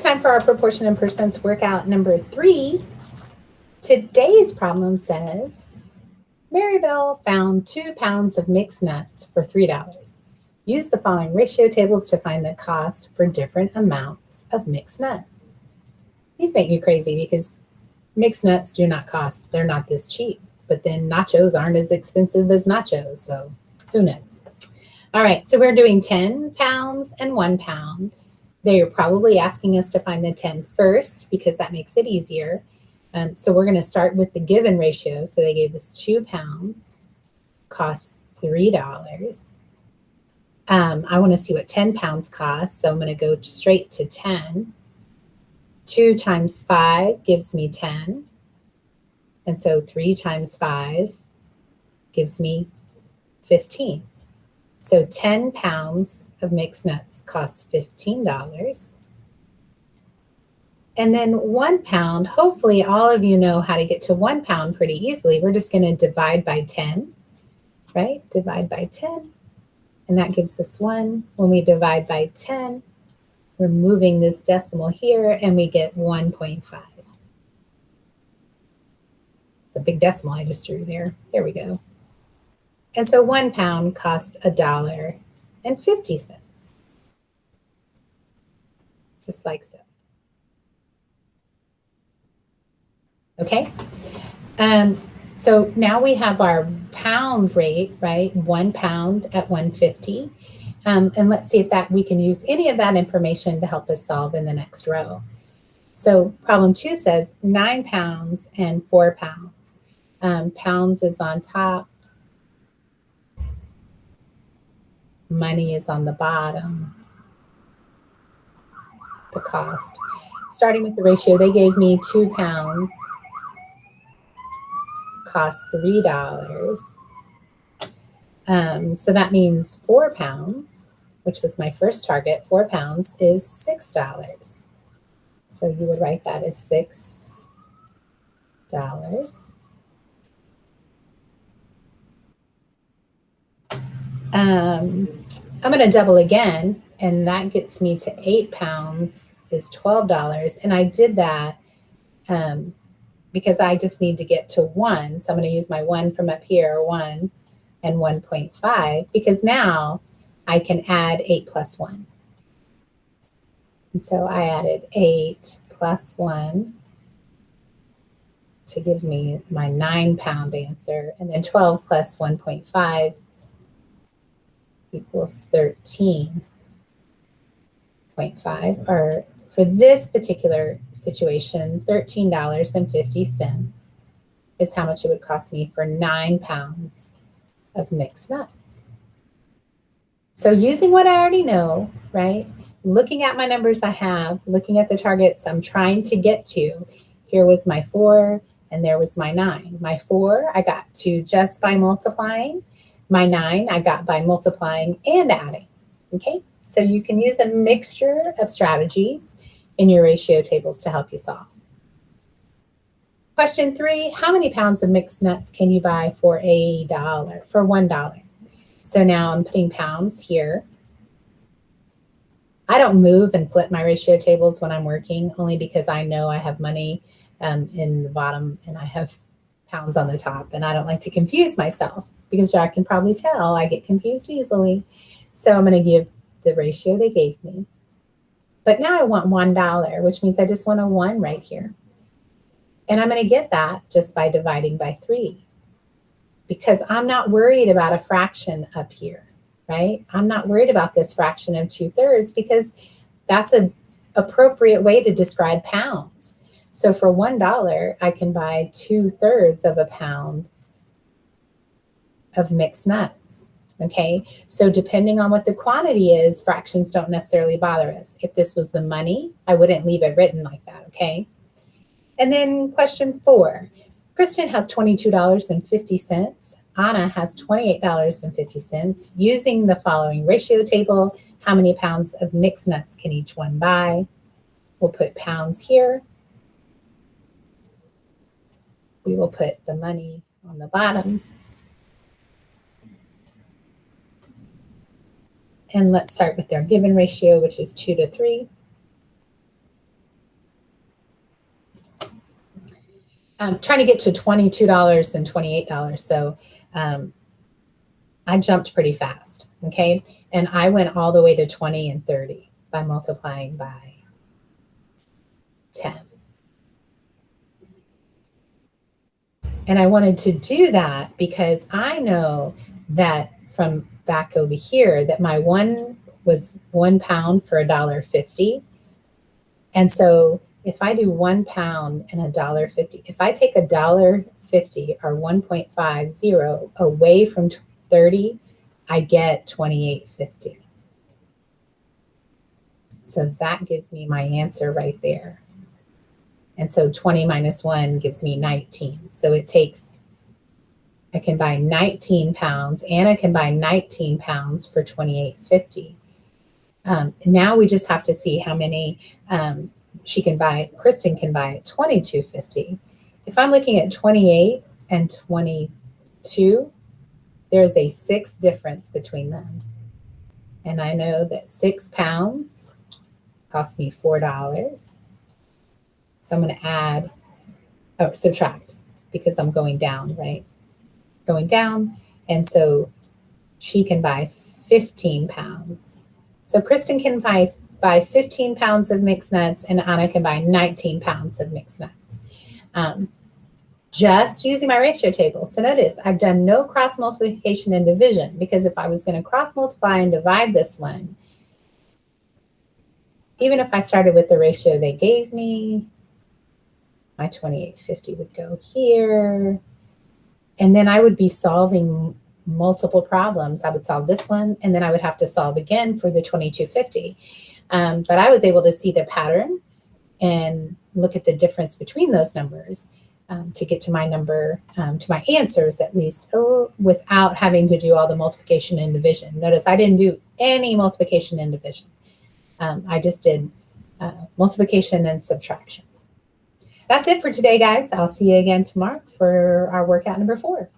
it's time for our proportion and percents workout number 3. Today's problem says, Maribel found 2 pounds of mixed nuts for $3. Use the following ratio tables to find the cost for different amounts of mixed nuts. These make me crazy because mixed nuts do not cost, they're not this cheap. But then nachos aren't as expensive as nachos, so who knows? All right, so we're doing 10 pounds and 1 pound. They're probably asking us to find the 10 first because that makes it easier. So we're going to start with the given ratio. So they gave us 2 pounds, costs $3. I want to see what 10 pounds costs. So I'm going to go straight to 10. 2 times 5 gives me 10. And so 3 times 5 gives me 15. So 10 pounds of mixed nuts costs $15. And then 1 pound, hopefully all of you know how to get to 1 pound pretty easily. We're just going to divide by 10, right? Divide by 10, and that gives us 1. When we divide by 10, we're moving this decimal here, and we get 1.5. It's a big decimal I just drew there. There we go. And so 1 pound costs $1.50, just like so. Okay, so now we have our pound rate, right? 1 pound at 150. And let's see if that we can use any of that information to help us solve in the next row. So problem 2 says 9 pounds and 4 pounds. Pounds is on top. Money is on the bottom. The cost. Starting with the ratio, they gave me 2 pounds. Cost $3. So that means 4 pounds, which was my first target. 4 pounds is $6. So you would write that as $6. I'm going to double again, and that gets me to 8 pounds is $12. And I did that because I just need to get to 1. So I'm going to use my 1 from up here, 1 and 1.5, because now I can add 8 plus 1. And so I added 8 plus 1 to give me my 9 pound answer. And then 12 plus 1.5 equals 13.5, or for this particular situation, $13.50 is how much it would cost me for 9 pounds of mixed nuts. So using what I already know, right? Looking at my numbers I have, looking at the targets I'm trying to get to, here was my 4 and there was my 9. My 4 I got to just by multiplying. My 9 I got by multiplying and adding, okay? So you can use a mixture of strategies in your ratio tables to help you solve. Question 3, how many pounds of mixed nuts can you buy for $1? For $1. So now I'm putting pounds here. I don't move and flip my ratio tables when I'm working, only because I know I have money in the bottom and I have pounds on the top, and I don't like to confuse myself because Jack can probably tell I get confused easily. So I'm going to give the ratio they gave me. But now I want $1, which means I just want a 1 right here. And I'm going to get that just by dividing by 3, because I'm not worried about a fraction up here, right? I'm not worried about this fraction of 2/3 because that's an appropriate way to describe pounds. So for $1, I can buy 2/3 of a pound of mixed nuts. Okay, so depending on what the quantity is, fractions don't necessarily bother us. If this was the money, I wouldn't leave it written like that, okay? And then question 4, Kristen has $22.50. Anna has $28.50. Using the following ratio table, how many pounds of mixed nuts can each one buy? We'll put pounds here. We will put the money on the bottom. And let's start with their given ratio, which is 2 to 3. trying to get to $22 and $28. So I jumped pretty fast, okay? And I went all the way to 20 and 30 by multiplying by 10. And I wanted to do that because I know that from back over here that my one was 1 pound for $1.50. And so if I do 1 pound and $1.50, if I take $1.50 or 1.50 away from 30, I get 28.50. So that gives me my answer right there. And so 20 minus 1 gives me 19. So it takes, I can buy 19 pounds, and I can buy 19 pounds for 28.50. Now we just have to see how many she can buy, Kristen can buy at 22.50. If I'm looking at 28 and 22, there's a 6 difference between them. And I know that 6 pounds cost me $4. So I'm going to add, or subtract, because I'm going down, right? Going down. And so she can buy 15 pounds. So Kristen can buy 15 pounds of mixed nuts, and Anna can buy 19 pounds of mixed nuts. Just using my ratio table. So notice I've done no cross multiplication and division, because if I was going to cross multiply and divide this one, even if I started with the ratio they gave me, my 28.50 would go here. And then I would be solving multiple problems. I would solve this one, and then I would have to solve again for the 22.50. But I was able to see the pattern and look at the difference between those numbers to get to my number, to my answers at least, without having to do all the multiplication and division. Notice I didn't do any multiplication and division. I just did multiplication and subtraction. That's it for today, guys. I'll see you again tomorrow for our workout number 4.